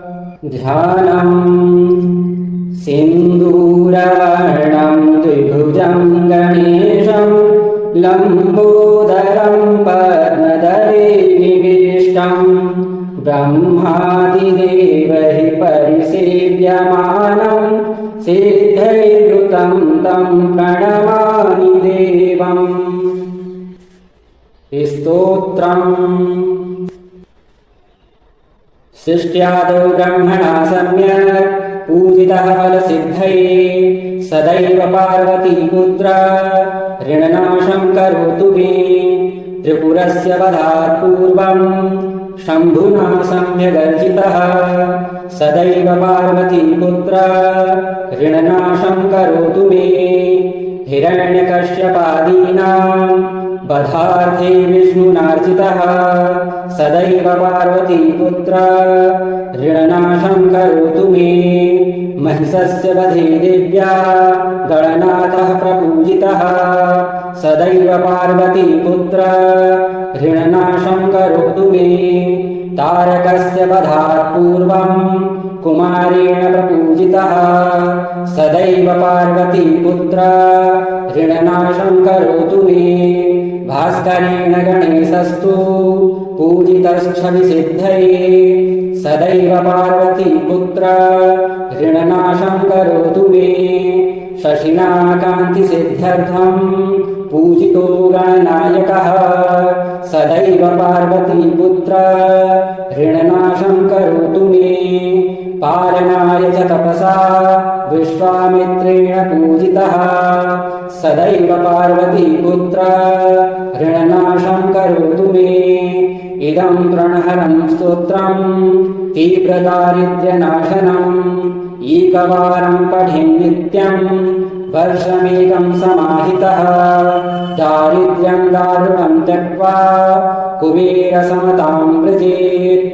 ध्यानम् सिन्दूरवर्णं द्विभुजं गणेशं लम्बोदरं पद्मदले निविष्टं ब्रह्मादिदेवैः परिसेव्यमानं सिद्धैर्युतं तं प्रणमामि देवम्। स्तोत्रम् सृष्ट्यादौ ब्रह्मणा सम्यक् पूजितः फलसिद्धये सदैव पार्वतीपुत्र ऋणनाशं करोतु मे। त्रिपुरस्य वधात् पूर्वं शम्भुना सम्यगर्चितः सदैव पार्वतीपुत्र ऋणनाशं करोतु मे। हिरण्यकश्यपादीनां वधार्थे विष्णुनार्चितः सदैव पार्वतीपुत्र ऋणनाशं करोतु मे। महिषस्य वधे देव्या गणनाथः प्रपूजितः सदैव पार्वतीपुत्र ऋणनाशं करोतु मे। तारकस्य वधात् पूर्वं कुमारेण प्रपूजितः सदैव पार्वतीपुत्र ऋणनाशं करोतु मे। भास्करेण गणेशस्तु पूजितश्छविसिद्धये सदैव पार्वतीपुत्र ऋणनाशं करोतु मे। शशिना कान्तिसिद्ध्यर्थं पूजितो गणनायकः सदैव पार्वतीपुत्र ऋणनाशं करोतु मे। पालनाय च तपसा विश्वामित्रेण पूजितः सदैव पार्वतीपुत्र ऋणनाशं करोतु मे। इदं प्रणहरं स्तोत्रं तीव्रदारिद्र्यनाशनम् एकवारं पठेन् नित्यं वर्षमेकं समाहितः। दारिद्र्यं दारुणं त्यक्त्वा कुबेरसमतां व्रजेत्